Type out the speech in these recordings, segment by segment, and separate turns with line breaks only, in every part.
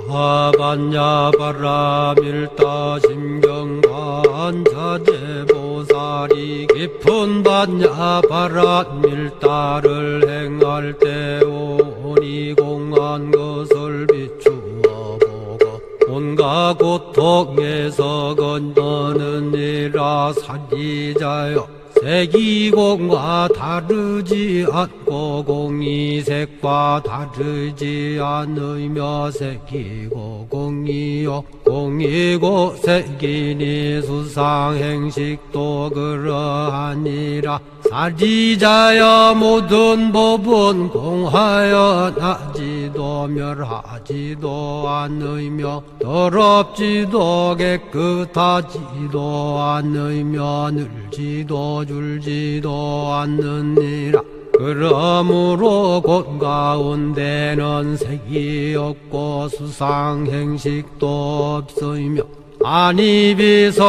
하반야 바라밀다 심경관자재보살이 깊은 반야 바라밀다를 행할 때 오니 공한 것을 비추어 보고 온갖 고통에서 건너느니라. 사기자여 색이공과 다르지 않고 공이색과 다르지 않으며 색이고 공이요 공이고 색이니 수상행식도 그러하니라. 사지자여 모든 법은 공하여 나지도 멸하지도 않으며 더럽지도 깨끗하지도 않으며 늘지도 줄지도 않느니라. 그러므로 곳 가운데는 색이 없고 수상행식도 없으며 안이비설신의도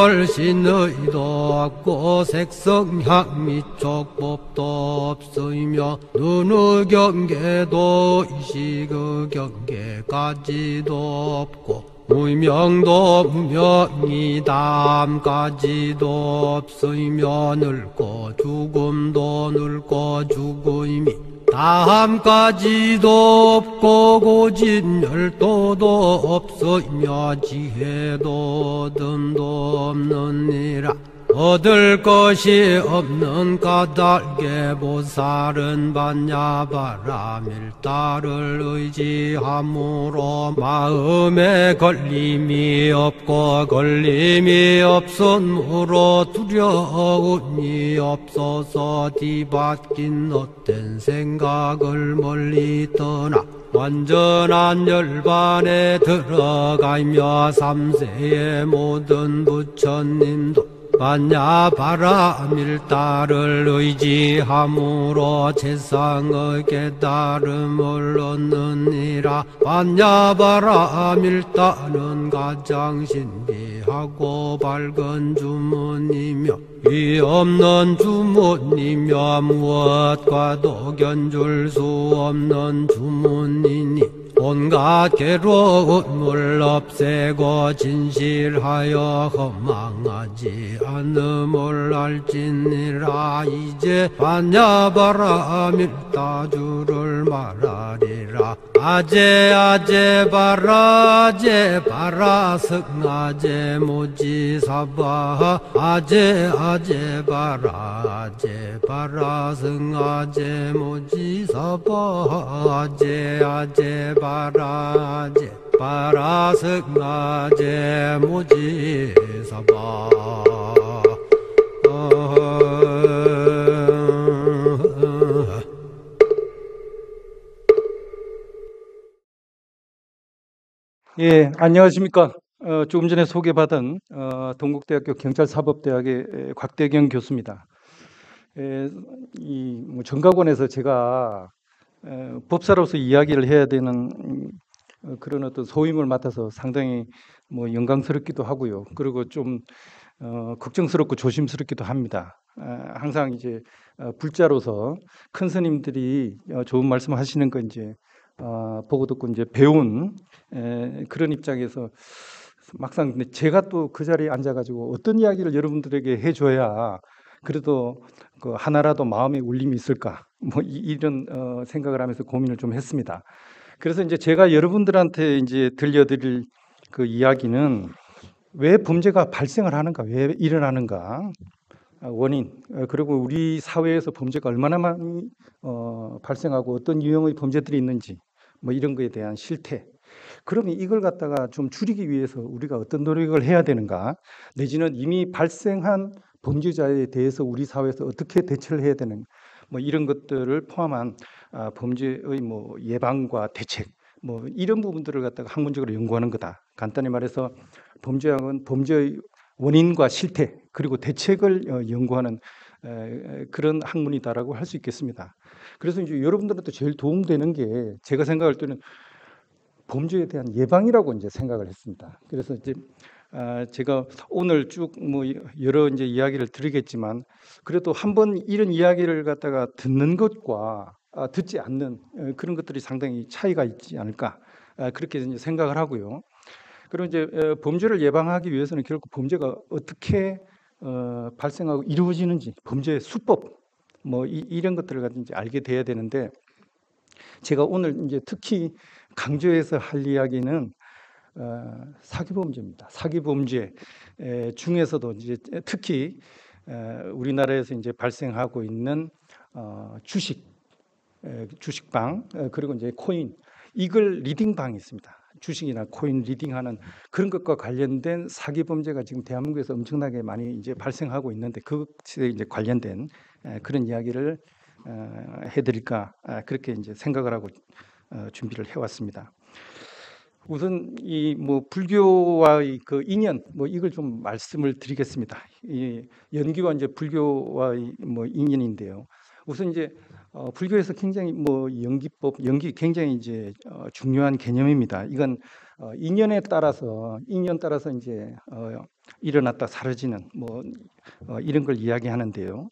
없고 색성향미 촉법도 없으며 눈의 경계도 의식의 경계까지도 없고 무명도 무명이 담까지도 없으며 늙고 죽음도 늙고 죽음이 다함까지도 없고 고진열도도 없으며 지혜도 얻음도 없느니라. 얻을 것이 없는 까닭에 보살은 반야바라밀다를 의지함으로 마음에 걸림이 없고 걸림이 없으므로 두려움이 없어서 뒤바뀐 헛된 생각을 멀리 떠나 완전한 열반에 들어가며 삼세의 모든 부처님도 반야바라밀다를 의지함으로 세상의 깨달음을 얻느니라. 반야바라밀다는 가장 신비하고 밝은 주문이며 위없는 주문이며 무엇과도 견줄 수 없는 주문이니 온갖 괴로움을 없애고 진실하여 허망하지 않음을 알지니라. 이제 반야바라밀다주를 말하리라. 아제 아제 바라 아제 바라 승아제 모지사바 아제 아제 바라 아제 바라 승아제 모지사바 아제 아제 바라 아제 바라 승아제 모지사바.
예, 안녕하십니까. 조금 전에 소개받은 동국대학교 경찰사법대학의 곽대경 교수입니다. 이 정각원에서 제가 법사로서 이야기를 해야 되는 그런 어떤 소임을 맡아서 상당히 영광스럽기도 하고요. 그리고 좀 걱정스럽고 조심스럽기도 합니다. 항상 이제 불자로서 큰 스님들이 좋은 말씀 하시는 거 이제 보고 듣고 이제 배운 그런 입장에서 막상 근데 제가 또 그 자리에 앉아가지고 어떤 이야기를 여러분들에게 해줘야 그래도 그 하나라도 마음에 울림이 있을까 이런 생각을 하면서 고민을 좀 했습니다. 그래서 이제 제가 여러분들한테 이제 들려드릴 그 이야기는 왜 범죄가 발생을 하는가, 왜 일어나는가, 원인, 그리고 우리 사회에서 범죄가 얼마나 많이 발생하고 어떤 유형의 범죄들이 있는지 이런 거에 대한 실태. 그러면 이걸 갖다가 좀 줄이기 위해서 우리가 어떤 노력을 해야 되는가, 내지는 이미 발생한 범죄자에 대해서 우리 사회에서 어떻게 대처를 해야 되는 이런 것들을 포함한 범죄의 예방과 대책 이런 부분들을 갖다가 학문적으로 연구하는 거다. 간단히 말해서 범죄학은 범죄의 원인과 실태 그리고 대책을 연구하는 그런 학문이다라고 할 수 있겠습니다. 그래서 이제 여러분들한테 제일 도움되는 게 제가 생각할 때는 범죄에 대한 예방이라고 이제 생각을 했습니다. 그래서 이제 제가 오늘 쭉 여러 이제 이야기를 드리겠지만 그래도 한번 이런 이야기를 갖다가 듣는 것과 듣지 않는 그런 것들이 상당히 차이가 있지 않을까 그렇게 이제 생각을 하고요. 그리고 이제 범죄를 예방하기 위해서는 결국 범죄가 어떻게 발생하고 이루어지는지 범죄의 수법 뭐 이런 것들을 가지고 이제 알게 돼야 되는데 제가 오늘 이제 특히 강조해서 할 이야기는 사기 범죄입니다. 사기 범죄 중에서도 이제 특히 우리나라에서 이제 발생하고 있는 주식방 그리고 이제 코인 이걸 리딩방이 있습니다. 주식이나 코인 리딩하는 그런 것과 관련된 사기 범죄가 지금 대한민국에서 엄청나게 많이 이제 발생하고 있는데 그것에 이제 관련된 그런 이야기를 해드릴까 그렇게 이제 생각을 하고 준비를 해왔습니다. 우선 이 뭐 불교와의 그 인연 뭐 이걸 좀 말씀을 드리겠습니다. 이 연기와 이제 불교와의 뭐 인연인데요. 우선 이제 불교에서 굉장히 뭐 연기 굉장히 이제 중요한 개념입니다. 이건 인연 따라서 이제 일어났다 사라지는 뭐 이런 걸 이야기하는데요.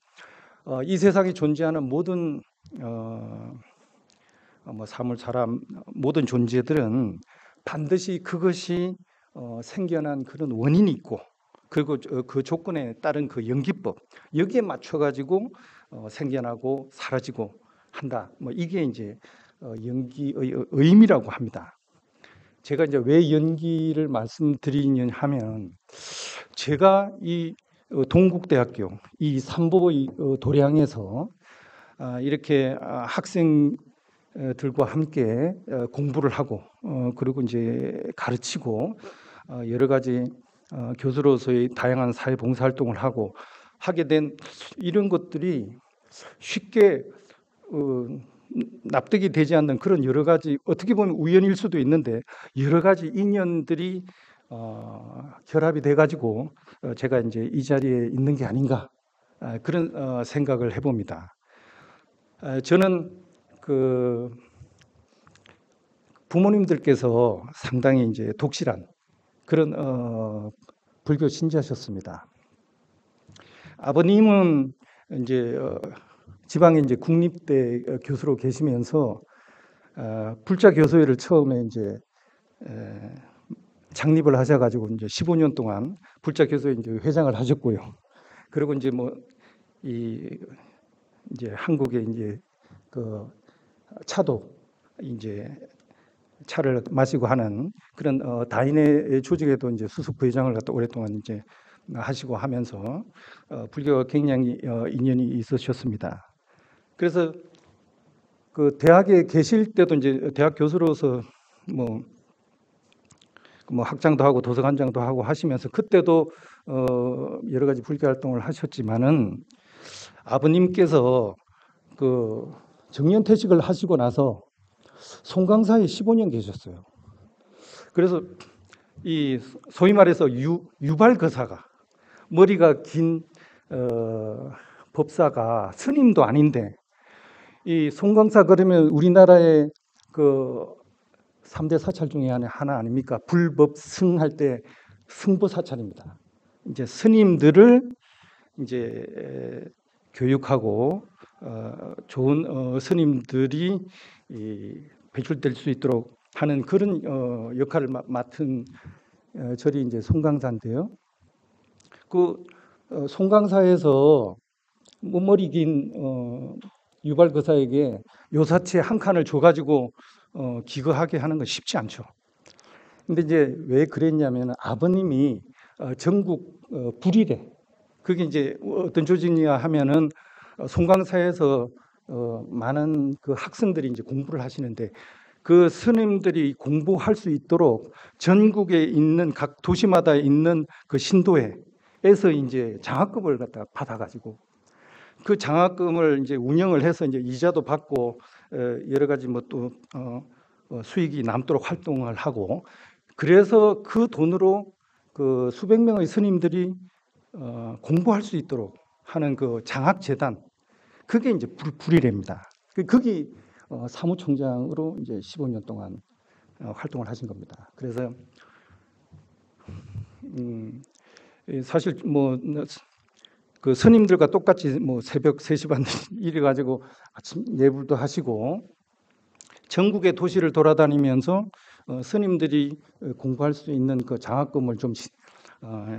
이 세상에 존재하는 모든 뭐 사물, 사람 모든 존재들은 반드시 그것이 생겨난 그런 원인이 있고 그리고 그 조건에 따른 그 연기법 여기에 맞춰 가지고 생겨나고 사라지고 한다. 뭐 이게 이제 연기의 의미라고 합니다. 제가 이제 왜 연기를 말씀드리냐 하면 제가 이 동국대학교 이 삼보의 도량에서 이렇게 학생들과 함께 공부를 하고 그리고 이제 가르치고 여러 가지 교수로서의 다양한 사회 봉사 활동을 하고 하게 된 이런 것들이 쉽게 납득이 되지 않는 그런 여러 가지 어떻게 보면 우연일 수도 있는데 여러 가지 인연들이 결합이 돼 가지고 제가 이제 이 자리에 있는 게 아닌가 그런 생각을 해봅니다. 저는 그 부모님들께서 상당히 이제 독실한 그런 불교 신자셨습니다. 아버님은 이제 지방에 이제 국립대 교수로 계시면서 불자 교수회를 처음에 이제 창립을 하셔가지고 이제 15년 동안 불자 교수회 이제 회장을 하셨고요. 그리고 이제 뭐 이제 한국에 이제 그 차도 이제 차를 마시고 하는 그런 다인의 조직에도 이제 수석 부회장을 갖다 오랫동안 이제 하시고 하면서 불교가 굉장히 인연이 있으셨습니다. 그래서 그 대학에 계실 때도 이제 대학 교수로서 뭐 학장도 하고 도서관장도 하고 하시면서 그때도 여러 가지 불교 활동을 하셨지만은 아버님께서 그 정년퇴직을 하시고 나서 송강사에 15년 계셨어요. 그래서 이 소위 말해서 유발거사가 머리가 긴 법사가 스님도 아닌데 이 송강사 그러면 우리나라의 그 3대 사찰 중에 하나 아닙니까? 불법승할 때 승보 사찰입니다. 이제 스님들을 이제 교육하고 좋은 스님들이 배출될 수 있도록 하는 그런 역할을 맡은 절이 이제 송강사인데요. 그 송강사에서 머리 긴 유발거사에게 요사체 한 칸을 줘가지고 기거하게 하는 건 쉽지 않죠. 근데 이제 왜 그랬냐면 아버님이 전국 불이래. 그게 이제 어떤 조직이냐 하면은 송강사에서 많은 그 학생들이 이제 공부를 하시는데 그 스님들이 공부할 수 있도록 전국에 있는 각 도시마다 있는 그 신도에서 이제 장학금을 갖다 받아가지고 그 장학금을 이제 운영을 해서 이제 이자도 받고 여러 가지 뭐 또 수익이 남도록 활동을 하고 그래서 그 돈으로 그 수백 명의 스님들이 공부할 수 있도록 하는 그 장학재단 그게 이제 불이랍니다. 거기 사무총장으로 이제 15년 동안 활동을 하신 겁니다. 그래서 사실 뭐 그 스님들과 똑같이 뭐 새벽 3시 반 이래 가지고 아침 예불도 하시고 전국의 도시를 돌아다니면서 스님들이 공부할 수 있는 그 장학금을 좀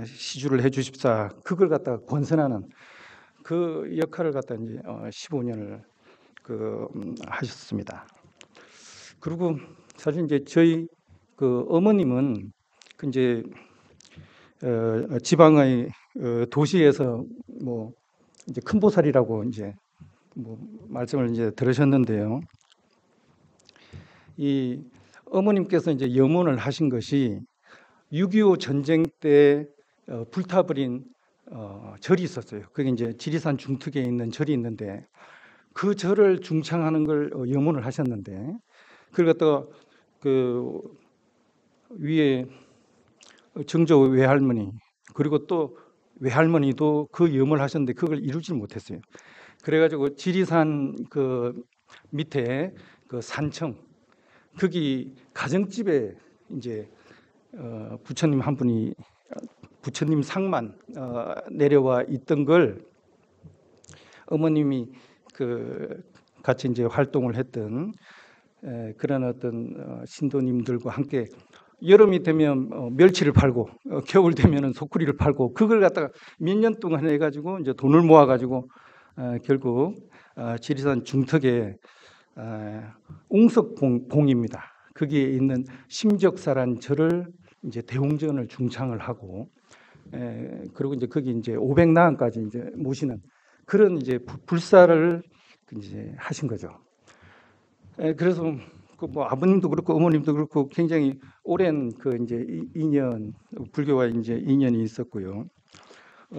시주를 해 주십사, 그걸 갖다가 권선하는 그 역할을 갖다 이제 15년을 하셨습니다. 그리고 사실 이제 저희 그 어머님은 그 이제 지방의 도시에서 뭐 이제 큰보살이라고 이제 뭐 말씀을 이제 들으셨는데요. 이 어머님께서 이제 염원을 하신 것이 6.25 전쟁 때 불타버린 절이 있었어요. 그게 이제 지리산 중턱에 있는 절이 있는데 그 절을 중창하는 걸 염원을 하셨는데 그걸 갖다가 그 위에 정조 외할머니 그리고 또 외할머니도 그 염원을 하셨는데 그걸 이루지 못했어요. 그래가지고 지리산 그 밑에 그 산청 거기 가정집에 이제 부처님 한 분이 부처님 상만 내려와 있던 걸 어머님이 그 같이 이제 활동을 했던 그런 어떤 신도님들과 함께 여름이 되면 멸치를 팔고 겨울 되면은 소쿠리를 팔고 그걸 갖다가 몇 년 동안 해가지고 이제 돈을 모아가지고 결국 지리산 중턱에 웅석봉입니다. 거기에 있는 심적사란 절을 이제 대웅전을 중창을 하고 그리고 이제 거기 이제 500나원까지 이제 모시는 그런 이제 불사를 이제 하신 거죠. 그래서 그 뭐 아버님도 그렇고 어머님도 그렇고 굉장히 오랜 그 이제 인연 불교와 이제 인연이 있었고요.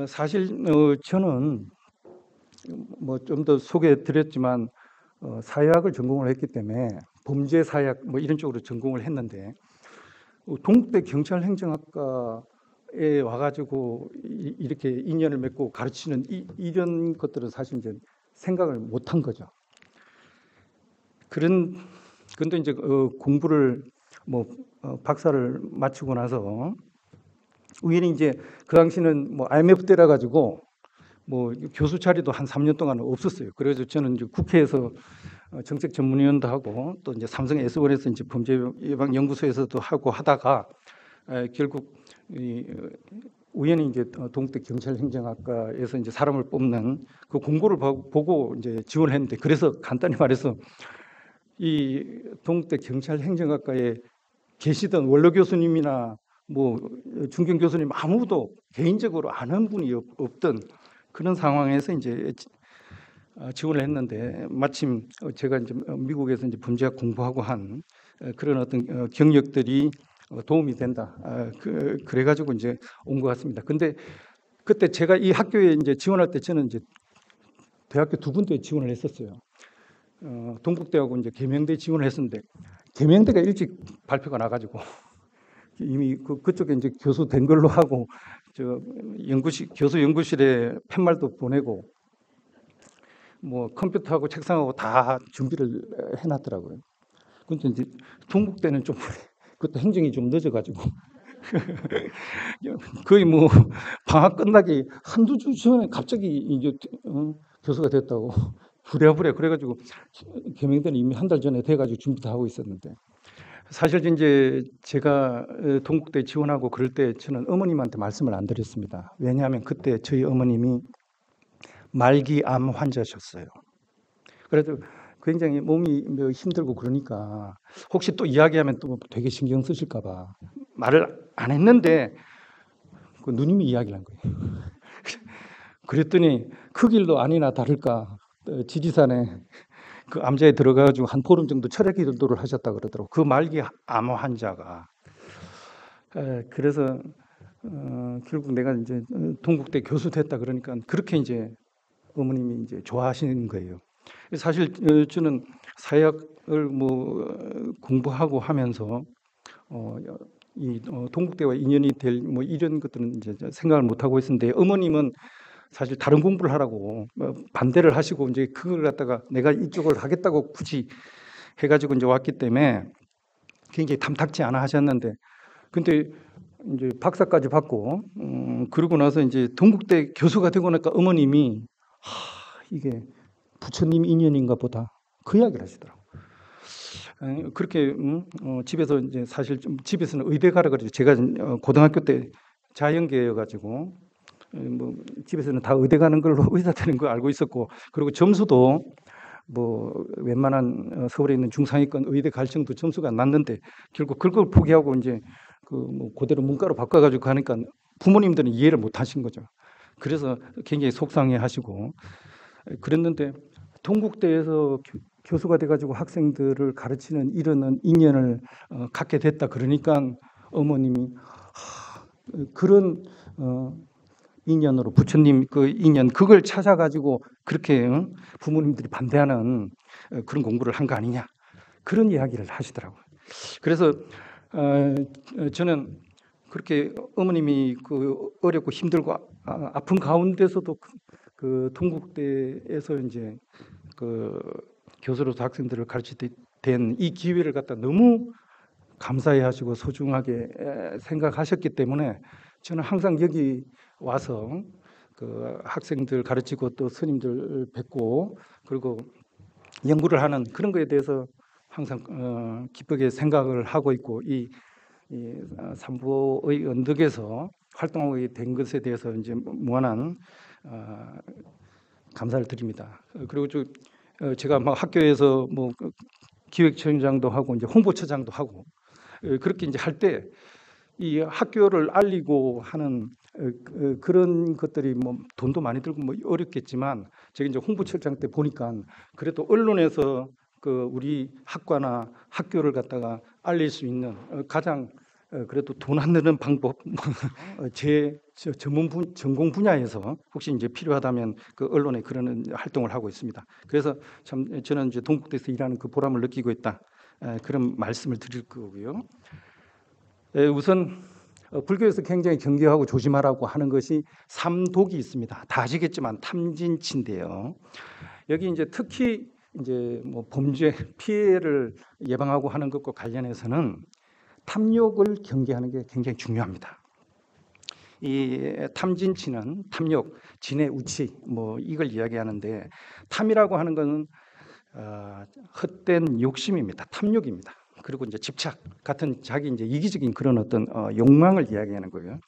사실 저는 뭐 좀 더 소개해 드렸지만 사회학을 전공을 했기 때문에 범죄 사회학 뭐 이런 쪽으로 전공을 했는데 동국대 경찰행정학과에 와가지고 이렇게 인연을 맺고 가르치는 이런 것들은 사실 이제 생각을 못한 거죠. 그런데 이제 공부를 뭐 박사를 마치고 나서 우연히 이제 그 당시는 뭐 IMF 때라 가지고 뭐 교수 자리도 한 3년 동안 없었어요. 그래서 저는 이제 국회에서 정책 전문위원도 하고 또 이제 삼성 S원에서 이제 범죄 예방 연구소에서도 하고 하다가 결국 우연히 이제 동국대 경찰행정학과에서 이제 사람을 뽑는 그 공고를 보고 이제 지원을 했는데 그래서 간단히 말해서 이 동국대 경찰행정학과에 계시던 원로 교수님이나 뭐 중견 교수님 아무도 개인적으로 아는 분이 없던 그런 상황에서 이제 지원을 했는데 마침 제가 이제 미국에서 이제 범죄학 공부하고 한 그런 어떤 경력들이 도움이 된다. 그래가지고 이제 온 것 같습니다. 근데 그때 제가 이 학교에 이제 지원할 때 저는 이제 대학교 두 군데 지원을 했었어요. 동국대하고 이제 계명대 지원을 했었는데 계명대가 일찍 발표가 나가지고 이미 그쪽에 이제 교수 된 걸로 하고 저 교수 연구실에 팻말도 보내고 뭐 컴퓨터하고 책상하고 다 준비를 해놨더라고요. 근데 이제 동국대는 좀 그때 행정이 좀 늦어가지고 거의 뭐 방학 끝나기 한두 주 전에 갑자기 이제 교수가 됐다고 부랴부랴 그래가지고 계명대는 이미 한 달 전에 돼가지고 준비 다 하고 있었는데 사실 이제 제가 동국대 지원하고 그럴 때 저는 어머님한테 말씀을 안 드렸습니다. 왜냐하면 그때 저희 어머님이 말기 암 환자셨어요. 그래도 굉장히 몸이 힘들고 그러니까 혹시 또 이야기하면 또 되게 신경 쓰실까봐 말을 안 했는데 그 누님이 이야기를 한 거예요. 그랬더니 그 길도 아니나 다를까 지리산에 그 암자에 들어가가지고 한 보름 정도 철학 기도를 하셨다 그러더라고. 그 말기 암 환자가. 그래서 결국 내가 이제 동국대 교수 됐다 그러니까 그렇게 이제 어머님이 이제 좋아하시는 거예요. 사실 저는 사회학을 뭐 공부하고 하면서 이 동국대와 인연이 될 뭐 이런 것들은 이제 생각을 못 하고 있었는데 어머님은 사실 다른 공부를 하라고 반대를 하시고 이제 그걸 갖다가 내가 이쪽을 하겠다고 굳이 해가지고 이제 왔기 때문에 굉장히 탐탁지 않아 하셨는데 근데 이제 박사까지 받고 그러고 나서 이제 동국대 교수가 되고 나니까 어머님이 이게 부처님 인연인가 보다 그 이야기를 하시더라고. 그렇게 집에서 이제 사실 좀 집에서는 의대 가라 그러죠. 제가 고등학교 때 자연계여가지고 뭐 집에서는 다 의대 가는 걸로 의사 되는 거 알고 있었고, 그리고 점수도 뭐 웬만한 서울에 있는 중상위권 의대 갈 정도 점수가 안 났는데 결국 그걸 포기하고 이제 그 뭐 그대로 문과로 바꿔가지고 가니까 부모님들은 이해를 못 하신 거죠. 그래서 굉장히 속상해하시고 그랬는데 동국대에서 교수가 돼가지고 학생들을 가르치는 이런 인연을 갖게 됐다 그러니까 어머님이 그런 인연으로 부처님 그 인연 그걸 찾아가지고 그렇게 부모님들이 반대하는 그런 공부를 한 거 아니냐 그런 이야기를 하시더라고요. 그래서 저는 그렇게 어머님이 그 어렵고 힘들고 아픈 가운데서도 그 동국대에서 이제 그 교수로서 학생들을 가르칠 때 된 이 기회를 갖다 너무 감사해하시고 소중하게 생각하셨기 때문에 저는 항상 여기 와서 그 학생들 가르치고 또 스님들 뵙고 그리고 연구를 하는 그런 거에 대해서 항상 기쁘게 생각을 하고 있고 이 삼부의 언덕에서 활동하게 된 것에 대해서 이제 무한한 감사를 드립니다. 그리고 제가 막 학교에서 뭐 기획처장도 하고 이제 홍보처장도 하고 그렇게 이제 할 때 이 학교를 알리고 하는 그런 것들이 뭐 돈도 많이 들고 뭐 어렵겠지만 제가 이제 홍보처장 때 보니까 그래도 언론에서 그 우리 학과나 학교를 갖다가 알릴 수 있는 가장 그래도 돈 안 드는 방법 제 전공 분야에서 혹시 이제 필요하다면 그 언론에 그런 활동을 하고 있습니다. 그래서 참 저는 이제 동국대에서 일하는 그 보람을 느끼고 있다 그런 말씀을 드릴 거고요. 우선 불교에서 굉장히 경계하고 조심하라고 하는 것이 삼독이 있습니다. 다 아시겠지만 탐진치인데요. 여기 이제 특히 이제 뭐 범죄 피해를 예방하고 하는 것과 관련해서는 탐욕을 경계하는 게 굉장히 중요합니다. 이 탐진치는 탐욕, 진의 우치 뭐 이걸 이야기하는데 탐이라고 하는 것은 헛된 욕심입니다. 탐욕입니다. 그리고 이제 집착 같은 자기 이제 이기적인 그런 어떤 욕망을 이야기하는 거예요.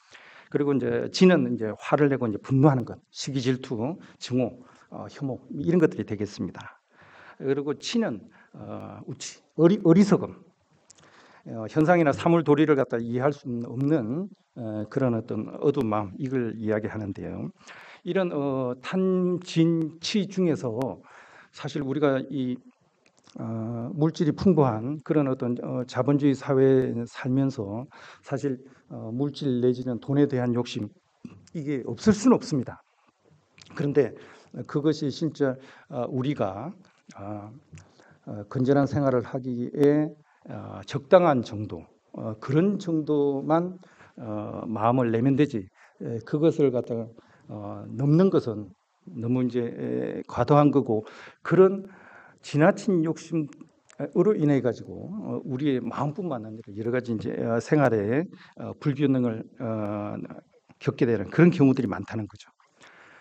그리고 이제 진은 이제 화를 내고 이제 분노하는 것, 시기 질투, 증오, 혐오 이런 것들이 되겠습니다. 그리고 치는 우치, 어리석음, 현상이나 사물 도리를 갖다 이해할 수 없는 그런 어떤 어두운 마음 이걸 이야기하는데요. 이런 탐진치 중에서 사실 우리가 이 물질이 풍부한 그런 어떤 자본주의 사회에 살면서 사실 물질 내지는 돈에 대한 욕심 이게 없을 수는 없습니다. 그런데 그것이 진짜 우리가 건전한 생활을 하기에 적당한 정도 그런 정도만 마음을 내면 되지 그것을 갖다가 넘는 것은 너무 이제 과도한 거고 그런 지나친 욕심으로 인해 가지고 우리의 마음뿐만 아니라 여러 가지 이제 생활에 불균형을 겪게 되는 그런 경우들이 많다는 거죠.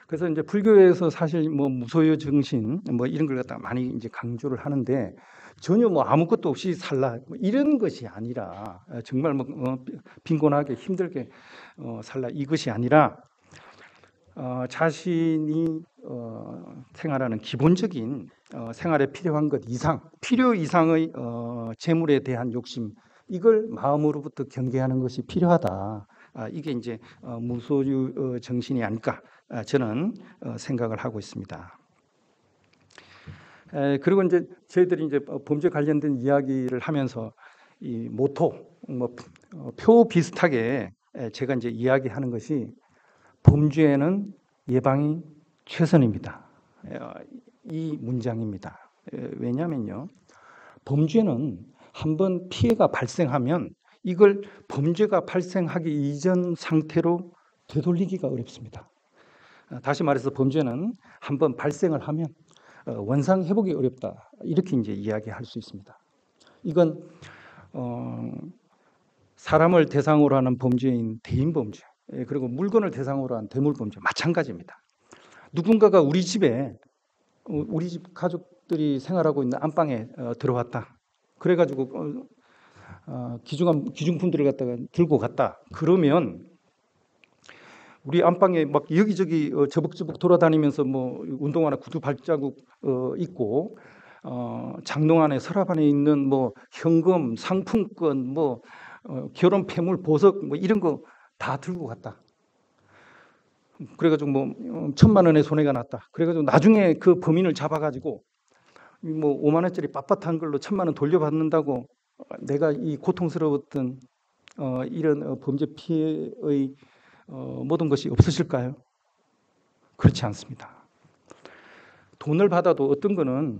그래서 이제 불교에서 사실 뭐 무소유 정신 뭐 이런 걸 갖다 많이 이제 강조를 하는데 전혀 뭐 아무것도 없이 살라 뭐 이런 것이 아니라 정말 뭐 빈곤하게 힘들게 살라 이것이 아니라 자신이 생활하는 기본적인 생활에 필요한 것 이상, 필요 이상의 재물에 대한 욕심 이걸 마음으로부터 경계하는 것이 필요하다. 이게 이제 무소유 정신이 아닐까 저는 생각을 하고 있습니다. 그리고 이제 저희들이 이제 범죄 관련된 이야기를 하면서 이 모토, 뭐 표 비슷하게 제가 이제 이야기하는 것이 범죄는 예방이 최선입니다. 이 문장입니다. 왜냐하면요, 범죄는 한번 피해가 발생하면 이걸 범죄가 발생하기 이전 상태로 되돌리기가 어렵습니다. 다시 말해서 범죄는 한번 발생을 하면 원상 회복이 어렵다. 이렇게 이제 이야기할 수 있습니다. 이건 사람을 대상으로 하는 범죄인 대인 범죄, 그리고 물건을 대상으로 한 대물 범죄 마찬가지입니다. 누군가가 우리 집에 우리 집 가족들이 생활하고 있는 안방에 들어왔다. 그래가지고 기중품들을 갖다가 들고 갔다. 그러면 우리 안방에 막 여기저기 저벅저벅 돌아다니면서 뭐 운동화나 구두 발자국 있고 장롱 안에 서랍 안에 있는 뭐 현금, 상품권, 뭐 결혼 폐물, 보석 뭐 이런 거 다 들고 갔다. 그래가지고 뭐 1,000만 원의 손해가 났다. 그래가지고 나중에 그 범인을 잡아가지고 뭐 5만 원짜리 빳빳한 걸로 1,000만 원 돌려받는다고 내가 이 고통스러웠던 이런 범죄 피해의 모든 것이 없으실까요? 그렇지 않습니다. 돈을 받아도 어떤 거는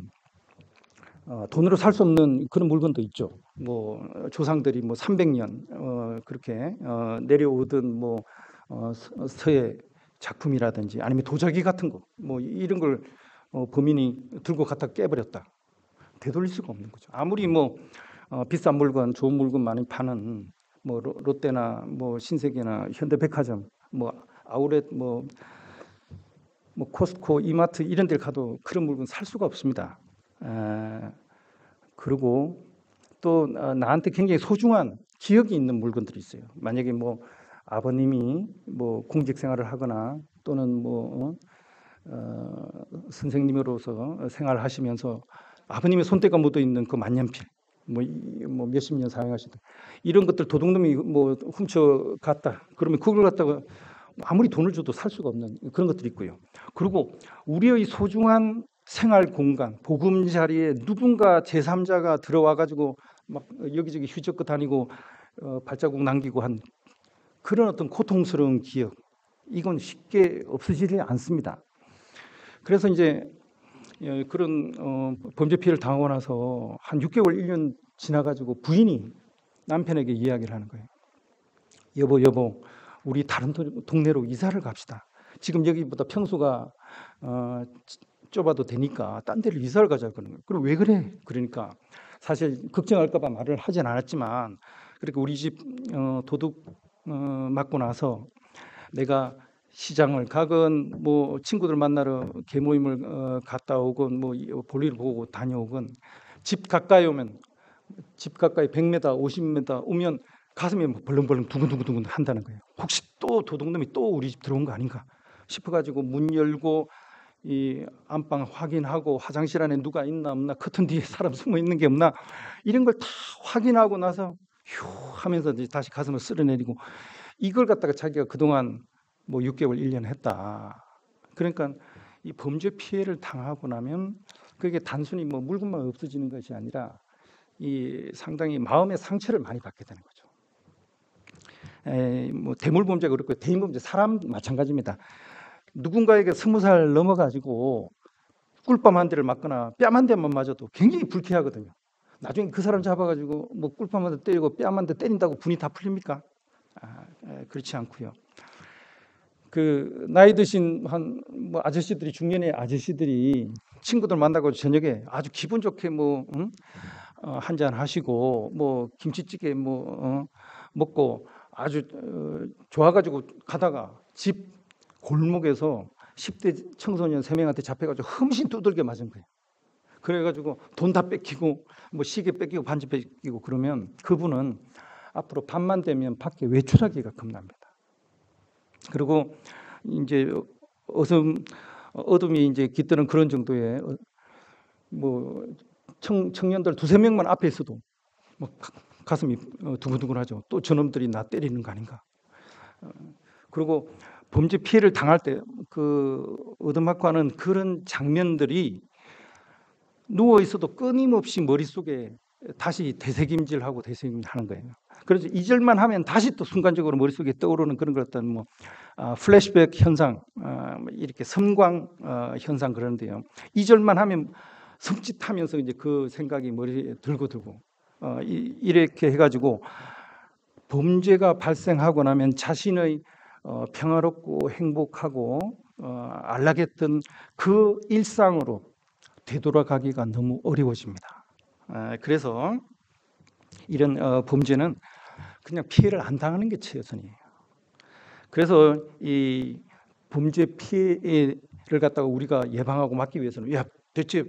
돈으로 살 수 없는 그런 물건도 있죠. 뭐 조상들이 뭐 300년 그렇게 내려오던 뭐 서예 작품이라든지 아니면 도자기 같은 거 뭐 이런 걸 범인이 들고 갖다 깨버렸다. 되돌릴 수가 없는 거죠. 아무리 뭐 비싼 물건, 좋은 물건 많이 파는 뭐 롯데나 뭐 신세계나 현대백화점, 뭐 아울렛, 뭐 코스트코, 이마트 이런 데 가도 그런 물건 살 수가 없습니다. 그리고 또 나한테 굉장히 소중한 기억이 있는 물건들이 있어요. 만약에 뭐 아버님이 뭐 공직 생활을 하거나 또는 뭐 선생님으로서 생활하시면서 아버님의 손때가 묻어 있는 그 만년필, 뭐 몇십 년 사용하시던 이런 것들 도둑놈이 뭐 훔쳐 갔다. 그러면 그걸 갖다가 아무리 돈을 줘도 살 수가 없는 그런 것들이 있고요. 그리고 우리의 소중한 생활 공간, 보금자리에 누군가 제3자가 들어와 가지고 막 여기저기 휘젓고 다니고 발자국 남기고 한 그런 어떤 고통스러운 기억, 이건 쉽게 없어지지 않습니다. 그래서 이제 그런 범죄 피해를 당하고 나서 한 6개월, 1년 지나가지고 부인이 남편에게 이야기를 하는 거예요. 여보, 우리 다른 동네로 이사를 갑시다. 지금 여기보다 평수가 좁아도 되니까 딴 데를 이사를 가자 그러는 거예요. 그리고 왜 그래? 그러니까 사실 걱정할까 봐 말을 하진 않았지만 그렇게 우리 집 도둑 맞고 나서 내가 시장을 가건 뭐 친구들 만나러 개모임을 갔다 오건 뭐 볼일 보고 다녀오건 집 가까이 100m, 50m 오면 가슴이 벌렁벌렁 두근두근 한다는 거예요. 혹시 또 도둑놈이 또 우리 집 들어온 거 아닌가 싶어가지고 문 열고 이 안방 확인하고 화장실 안에 누가 있나 없나 커튼 뒤에 사람 숨어 있는 게 없나 이런 걸 다 확인하고 나서 휴 하면서 이제 다시 가슴을 쓸어내리고 이걸 갖다가 자기가 그동안 뭐 6개월, 1년 했다. 그러니까 이 범죄 피해를 당하고 나면 그게 단순히 뭐 물건만 없어지는 것이 아니라 이 상당히 마음의 상처를 많이 받게 되는 거죠. 뭐 대물 범죄가 그렇고 대인 범죄 사람 마찬가지입니다. 누군가에게 20살 넘어가지고 꿀밤 한 대를 맞거나 뺨 한 대만 맞아도 굉장히 불쾌하거든요. 나중에 그 사람 잡아가지고 뭐 꿀밤 한 대 때리고 뺨 한 대 때린다고 분이 다 풀립니까? 그렇지 않고요. 그 나이 드신 한 뭐 아저씨들이 중년의 아저씨들이 친구들 만나고 저녁에 아주 기분 좋게 뭐 한잔 하시고 뭐 김치찌개 뭐 먹고 아주 좋아가지고 가다가 집 골목에서 10대 청소년 3명한테 잡혀가지고 흠신 두들겨 맞은 거예요. 그래가지고 돈 다 뺏기고 뭐 시계 뺏기고 반지 뺏기고 그러면 그분은 앞으로 밤만 되면 밖에 외출하기가 겁납니다. 그리고 이제 어둠이 이제 깃드는 그런 정도의 뭐 청년들 2-3명만 앞에 있어도 뭐 가슴이 두근두근하죠. 또 저놈들이 나 때리는 거 아닌가. 그리고 범죄 피해를 당할 때 그 얻어맞고 하는 그런 장면들이 누워 있어도 끊임없이 머릿속에 다시 되새김질하고 되새김질하는 거예요. 그래서 2절만 하면 다시 또 순간적으로 머릿속에 떠오르는 그런 걸 어떤 뭐 플래시백 현상, 이렇게 섬광 현상 그러는데요. 2절만 하면 섬찟하면서 이제 그 생각이 머리에 들고 이렇게 해가지고 범죄가 발생하고 나면 자신의 평화롭고 행복하고 안락했던 그 일상으로 되돌아가기가 너무 어려워집니다. 그래서 이런 범죄는 그냥 피해를 안 당하는 게 최선이에요. 그래서 이 범죄 피해를 갖다가 우리가 예방하고 막기 위해서는 대체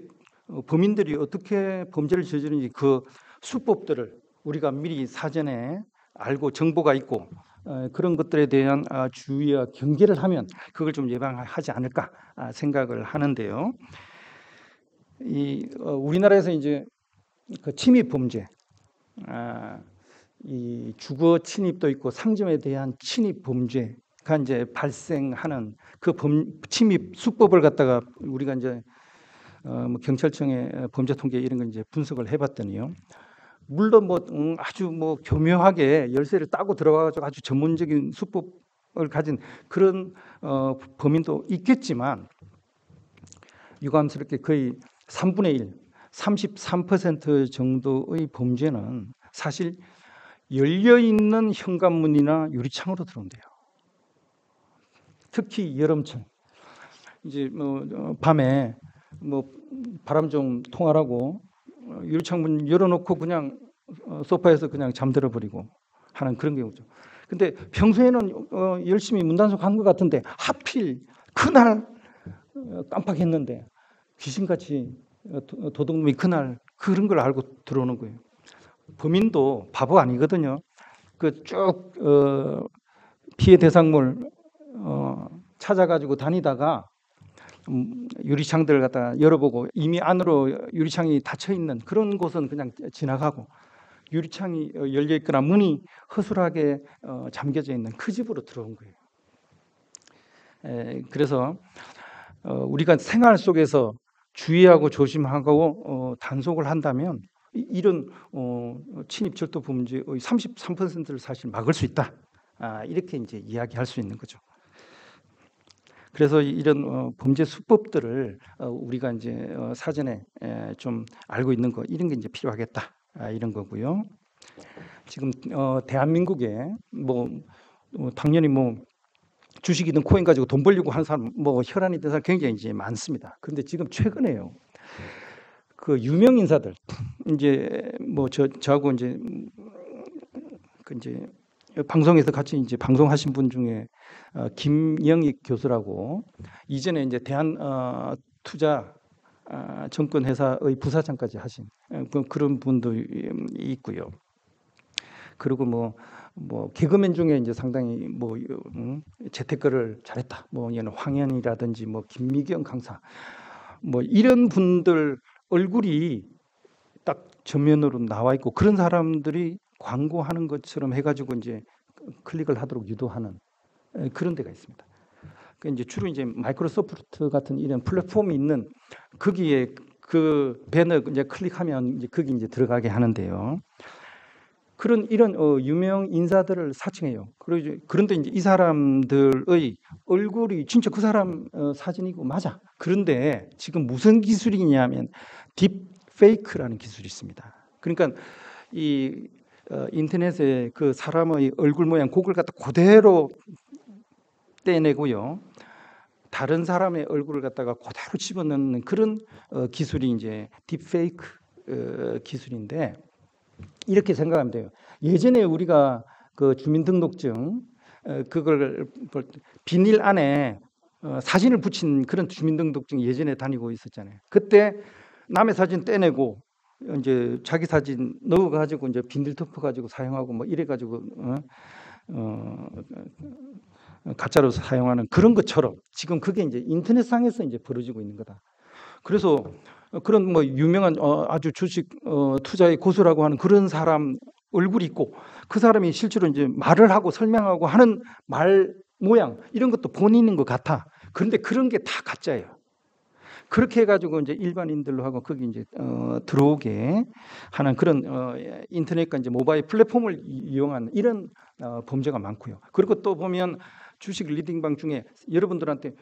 범인들이 어떻게 범죄를 저지르는지 그 수법들을 우리가 미리 사전에 알고 정보가 있고 그런 것들에 대한 주의와 경계를 하면 그걸 좀 예방하지 않을까 생각을 하는데요. 우리나라에서 이제 그 침입 범죄, 이 주거 침입도 있고 상점에 대한 침입 범죄가 이제 발생하는 그 침입 수법을 갖다가 우리가 이제 뭐 경찰청의 범죄 통계 이런 걸 이제 분석을 해봤더니요. 물론 뭐 아주 뭐 교묘하게 열쇠를 따고 들어가가지고 아주 전문적인 수법을 가진 그런 범인도 있겠지만 유감스럽게 거의 3분의 1, 33% 정도의 범죄는 사실 열려있는 현관문이나 유리창으로 들어온대요. 특히 여름철 이제 뭐 밤에 뭐 바람 좀 통하라고 유리창문 열어놓고 그냥 소파에서 그냥 잠들어 버리고 하는 그런 경우죠. 근데 평소에는 열심히 문단속한 것 같은데 하필 그날 깜빡했는데 귀신같이 도둑놈이 그날 그런 걸 알고 들어오는 거예요. 범인도 바보 아니거든요. 그 쭉 피해 대상물 찾아가지고 다니다가 유리창들을 갖다 열어보고 이미 안으로 유리창이 닫혀 있는 그런 곳은 그냥 지나가고 유리창이 열려 있거나 문이 허술하게 잠겨져 있는 그 집으로 들어온 거예요. 그래서 우리가 생활 속에서 주의하고 조심하고 단속을 한다면 이런 침입 절도 범죄의 33%를 사실 막을 수 있다. 이렇게 이제 이야기할 수 있는 거죠. 그래서 이런 범죄 수법들을 우리가 이제 사전에 좀 알고 있는 거 이런 게 이제 필요하겠다. 이런 거고요. 지금 대한민국에 뭐 당연히 뭐 주식이든 코인 가지고 돈 벌려고 하는 사람 뭐 혈안이 된 사람 굉장히 이제 많습니다. 그런데 지금 최근에요. 그 유명 인사들 이제 뭐 저하고 이제 그 이제 방송에서 같이 이제 방송하신 분 중에 김영익 교수라고 이전에 이제 대한 투자 정권 회사의 부사장까지 하신 그런 분도 있고요. 그리고 뭐 개그맨 중에 이제 상당히 뭐 재테크를 잘했다. 뭐 얘는 황현이라든지 뭐 김미경 강사 뭐 이런 분들 얼굴이 딱 전면으로 나와 있고 그런 사람들이 광고하는 것처럼 해가지고 이제 클릭을 하도록 유도하는 그런 데가 있습니다. 그 이제 주로 이제 마이크로소프트 같은 이런 플랫폼이 있는 거기에 그 배너 이제 클릭하면 이제 거기 이제 들어가게 하는데요. 이런 유명 인사들을 사칭해요. 그런데 이제 이 사람들의 얼굴이 진짜 그 사람 사진이고 맞아. 그런데 지금 무슨 기술이냐면 딥페이크라는 기술이 있습니다. 그러니까 이 인터넷에 그 사람의 얼굴 모양 그걸 갖다 그대로 떼내고요. 다른 사람의 얼굴을 갖다가 그대로 집어넣는 그런 기술이 이제 딥페이크 기술인데 이렇게 생각하면 돼요. 예전에 우리가 그 주민등록증 그걸 비닐 안에 사진을 붙인 그런 주민등록증 예전에 다니고 있었잖아요. 그때 남의 사진 떼내고 이제 자기 사진 넣어가지고 이제 비닐 덮어가지고 사용하고 뭐 이래가지고 가짜로 사용하는 그런 것처럼 지금 그게 이제 인터넷상에서 이제 벌어지고 있는 거다. 그래서 그런 뭐 유명한 아주 주식 투자의 고수라고 하는 그런 사람 얼굴이 있고 그 사람이 실제로 이제 말을 하고 설명하고 하는 말 모양 이런 것도 본인인 것 같아. 그런데 그런 게 다 가짜예요. 그렇게 해가지고 이제 일반인들로 하고 거기 이제 들어오게 하는 그런 인터넷과 이제 모바일 플랫폼을 이용한 이런 범죄가 많고요. 그리고 또 보면 주식 리딩방 중에 여러분들한테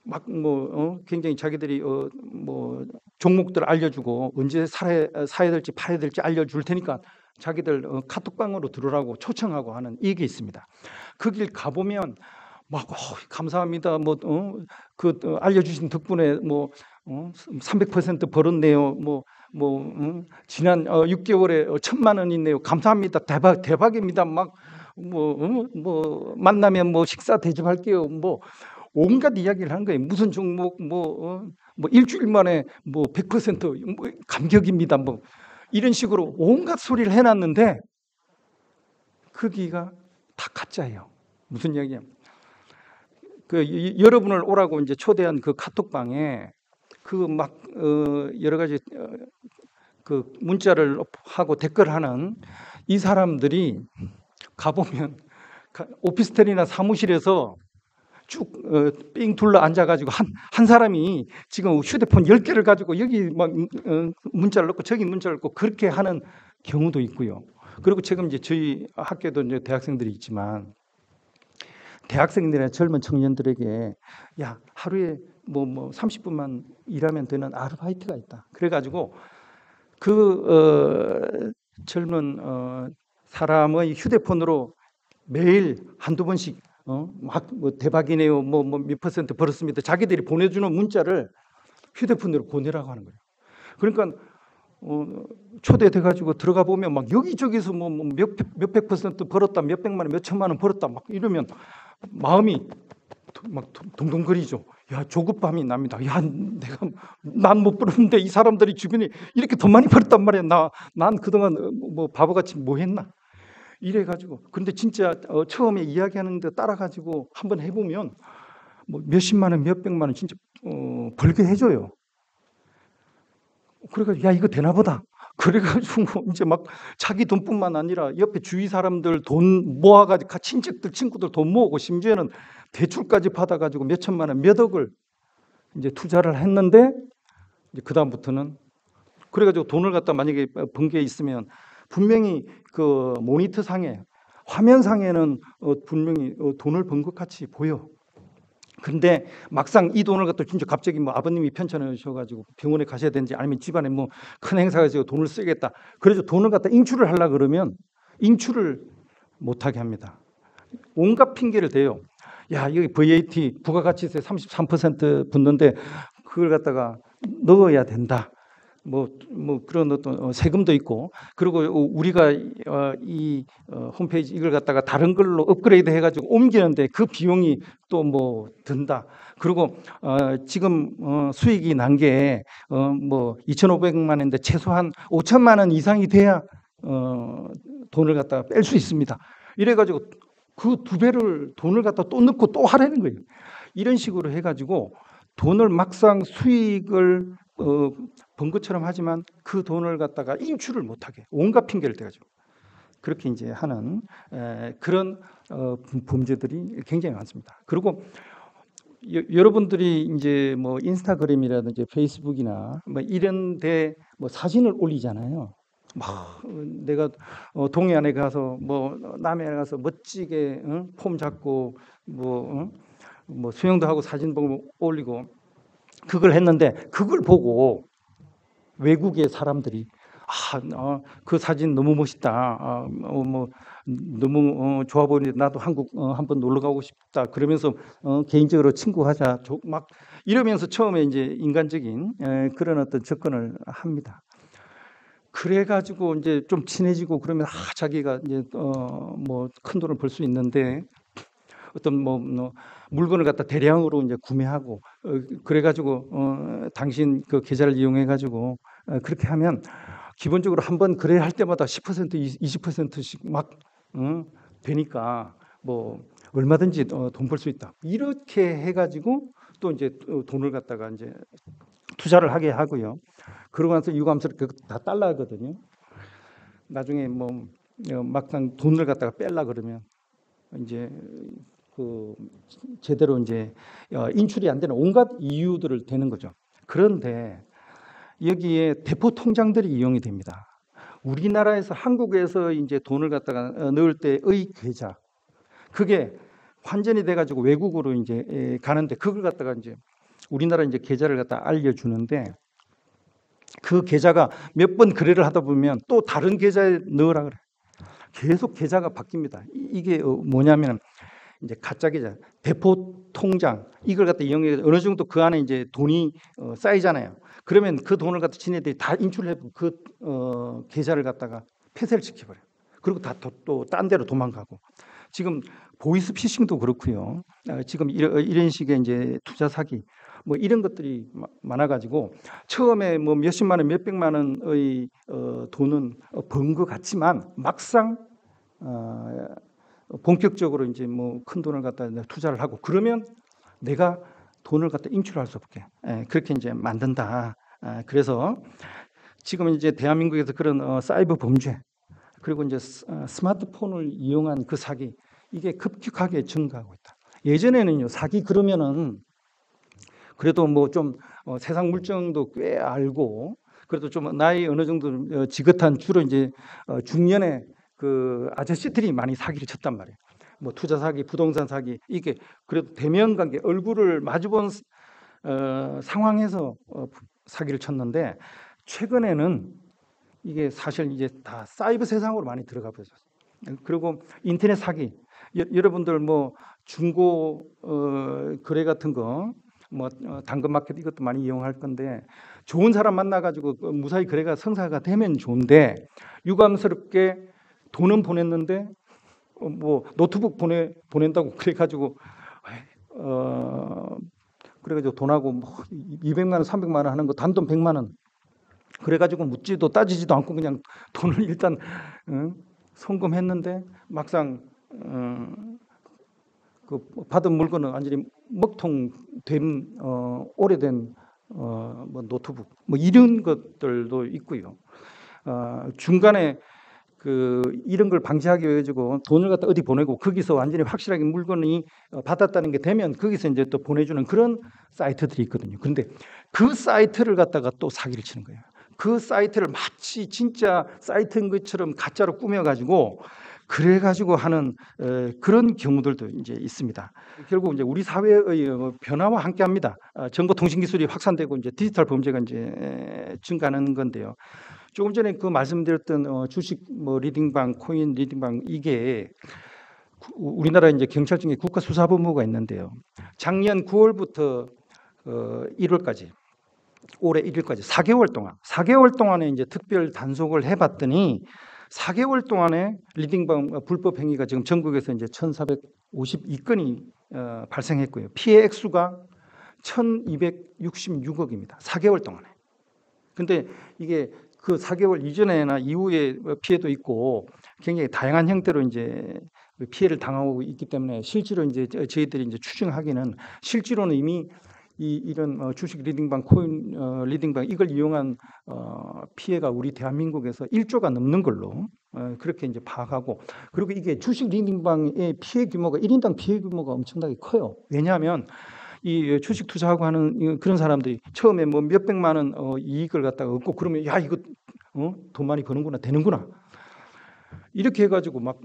막 뭐 굉장히 자기들이 뭐 종목들 알려주고 언제 사야 될지 팔아야 될지 알려줄 테니까 자기들 카톡방으로 들어오라고 초청하고 하는 이게 있습니다. 거길 가보면 막 감사합니다. 뭐 알려주신 덕분에 뭐 300% 벌었네요. 지난 6개월에 1,000만 원 있네요. 감사합니다. 대박입니다. 막 만나면 뭐 식사 대접할게요. 뭐 온갖 이야기를 하는 거예요. 무슨 종목 뭐 일주일 만에 뭐 100% 감격입니다. 뭐 이런 식으로 온갖 소리를 해놨는데 거기가 다 가짜예요. 무슨 얘기냐? 여러분을 오라고 이제 초대한 그 카톡방에 그 막 여러 가지 그 문자를 하고 댓글하는 이 사람들이 가보면 오피스텔이나 사무실에서 쭉 삥 둘러 앉아가지고 한 사람이 지금 휴대폰 10개를 가지고 여기 막 문자를 넣고 저기 문자를 넣고 그렇게 하는 경우도 있고요. 그리고 지금 이제 저희 학교도 이제 대학생들이 있지만 대학생들이나 젊은 청년들에게 야 하루에 뭐 30분만 일하면 되는 아르바이트가 있다. 그래가지고 그 젊은 사람의 휴대폰으로 매일 한두 번씩 막 뭐 대박이네요, 뭐 몇 퍼센트 벌었습니다. 자기들이 보내주는 문자를 휴대폰으로 보내라고 하는 거예요. 그러니까 초대돼가지고 들어가 보면 막 여기저기서 뭐 몇백 퍼센트 벌었다, 몇백만 원, 몇천만 원 벌었다, 막 이러면 마음이 막 동동거리죠. 야, 조급함이 납니다. 야, 난 못 벌었는데 이 사람들이 주변에 이렇게 돈 많이 벌었단 말이야. 난 그동안 뭐 바보같이 뭐 했나? 이래가지고. 근데 진짜 처음에 이야기하는 데 따라가지고 한번 해보면 뭐 몇십만 원, 몇백만 원 진짜 벌게 해줘요. 그래가지고 야, 이거 되나 보다. 그래가지고 이제 막 자기 돈뿐만 아니라 옆에 주위 사람들 돈 모아가지고 친척들, 친구들 돈 모으고 심지어는 대출까지 받아가지고 몇 천만 원, 몇 억을 이제 투자를 했는데 이제 그 다음부터는 그래가지고 돈을 갖다 만약에 번 게 있으면 분명히 그 모니터 상에 화면 상에는 분명히 돈을 번 것 같이 보여. 근데 막상 이 돈을 갖다 진짜 갑자기 뭐 아버님이 편찮으셔가지고 병원에 가셔야 되는지 아니면 집안에 뭐 큰 행사가 있어서 돈을 쓰겠다. 그래서 돈을 갖다 인출을 하려 그러면 인출을 못하게 합니다. 온갖 핑계를 대요. 야, 여기 VAT 부가가치세 33% 붙는데 그걸 갖다가 넣어야 된다. 뭐 그런 어떤 세금도 있고, 그리고 우리가 이 홈페이지 이걸 갖다가 다른 걸로 업그레이드 해가지고 옮기는데 그 비용이 또 뭐 든다. 그리고 지금 수익이 난 게 뭐 2,500만 원인데 최소한 5천만 원 이상이 돼야 돈을 갖다가 뺄 수 있습니다. 이래가지고 그 2배를 돈을 갖다 또 넣고 또 하라는 거예요. 이런 식으로 해가지고 돈을 막상 수익을 번 것처럼 하지만 그 돈을 갖다가 인출을 못하게 온갖 핑계를 대가지고 그렇게 이제 하는 그런 범죄들이 굉장히 많습니다. 그리고 여러분들이 이제 뭐 인스타그램이라든지 페이스북이나 뭐 이런 데 뭐 사진을 올리잖아요. 막 내가 동해안에 가서 뭐 남해안에 가서 멋지게 폼 잡고 뭐 수영도 하고 사진 보고 올리고 그걸 했는데 그걸 보고 외국의 사람들이 그 사진 너무 멋있다. 뭐 너무 좋아 보이는데 나도 한국 한번 놀러 가고 싶다. 그러면서 개인적으로 친구하자. 막 이러면서 처음에 이제 인간적인 그런 어떤 접근을 합니다. 그래가지고 이제 좀 친해지고 그러면 자기가 이제 뭐 큰 돈을 벌 수 있는데 어떤 뭐 물건을 갖다 대량으로 이제 구매하고 그래가지고 당신 그 계좌를 이용해가지고 그렇게 하면 기본적으로 한번 거래할 때마다 10% 20%씩 막 되니까 뭐 얼마든지 돈 벌 수 있다. 이렇게 해가지고 또 이제 돈을 갖다가 이제 투자를 하게 하고요. 그러고 나서 유감스럽게 다 달러거든요. 나중에 뭐 막상 돈을 갖다가 뺄라 그러면 이제 그 제대로 이제 인출이 안 되는 온갖 이유들을 대는 거죠. 그런데 여기에 대포 통장들이 이용이 됩니다. 우리나라에서 한국에서 이제 돈을 갖다가 넣을 때의 계좌 그게 환전이 돼가지고 외국으로 이제 가는데 그걸 갖다가 이제 우리나라 이제 계좌를 갖다 알려주는데 그 계좌가 몇 번 거래를 하다 보면 또 다른 계좌에 넣으라 그래. 계속 계좌가 바뀝니다. 이게 뭐냐면 이제 가짜 계좌, 대포 통장 이걸 갖다 이용해 어느 정도 그 안에 이제 돈이 쌓이잖아요. 그러면 그 돈을 갖다 지네들이 다 인출해 그 계좌를 갖다가 폐쇄를 시켜버려요. 그리고 다 또 딴 데로 도망가고. 지금 보이스피싱도 그렇고요. 지금 이런 식의 이제 투자 사기 뭐 이런 것들이 많아가지고 처음에 뭐 몇십만 원, 몇백만 원의 돈은 번 것 같지만 막상 본격적으로 이제 뭐 큰 돈을 갖다 투자를 하고 그러면 내가 돈을 갖다 인출할 수 없게 그렇게 이제 만든다. 그래서 지금 이제 대한민국에서 그런 사이버 범죄 그리고 이제 스마트폰을 이용한 그 사기 이게 급격하게 증가하고 있다. 예전에는요 사기 그러면은 그래도 뭐 좀 세상 물정도 꽤 알고 그래도 좀 나이 어느 정도 지긋한 주로 이제 중년의 그 아저씨들이 많이 사기를 쳤단 말이에요. 뭐 투자 사기, 부동산 사기 이게 그래도 대면 관계 얼굴을 마주본 상황에서 사기를 쳤는데 최근에는 이게 사실 이제 다 사이버 세상으로 많이 들어가 버렸어요. 그리고 인터넷 사기 여러분들 뭐 중고 거래 같은 거 뭐 당근마켓 이것도 많이 이용할 건데 좋은 사람 만나가지고 무사히 거래가 성사가 되면 좋은데 유감스럽게 돈은 보냈는데 뭐 노트북 보낸다고 그래가지고 그래가지고 돈하고 뭐 200만 원, 300만 원 하는 거 단돈 100만 원 그래가지고 묻지도 따지지도 않고 그냥 돈을 일단 송금했는데 막상 그 받은 물건은 완전히 먹통된 오래된 뭐 노트북 뭐 이런 것들도 있고요. 중간에 그 이런 걸 방지하기 위해 가지고 돈을 갖다 어디 보내고 거기서 완전히 확실하게 물건이 받았다는 게 되면 거기서 이제 또 보내주는 그런 사이트들이 있거든요. 그런데 그 사이트를 갖다가 또 사기를 치는 거예요. 그 사이트를 마치 진짜 사이트인 것처럼 가짜로 꾸며가지고 그래가지고 하는 그런 경우들도 이제 있습니다. 결국 이제 우리 사회의 변화와 함께합니다. 정보통신 기술이 확산되고 이제 디지털 범죄가 이제 증가하는 건데요. 조금 전에 그 말씀드렸던 주식 뭐 리딩방, 코인 리딩방 이게 우리나라 이제 경찰 중에 국가수사본부가 있는데요. 작년 9월부터 1월까지 올해 1일까지 4개월 동안에 이제 특별 단속을 해봤더니 4개월 동안에 리딩방 불법 행위가 지금 전국에서 이제 1,452건이 발생했고요. 피해 액수가 1,266억입니다. 4개월 동안에. 근데 이게 그 4개월 이전에나 이후에 피해도 있고 굉장히 다양한 형태로 이제 피해를 당하고 있기 때문에 실제로 이제 저희들이 이제 추정하기는 실제로는 이미 이런 주식 리딩방, 코인 리딩방 이걸 이용한 피해가 우리 대한민국에서 1조가 넘는 걸로 그렇게 이제 파악하고 그리고 이게 주식 리딩방의 피해 규모가 1인당 피해 규모가 엄청나게 커요. 왜냐하면 이 주식 투자하고 하는 그런 사람들이 처음에 뭐 몇백만 원 이익을 갖다가 얻고 그러면 야 이거 돈 많이 버는구나 되는구나 이렇게 해가지고 막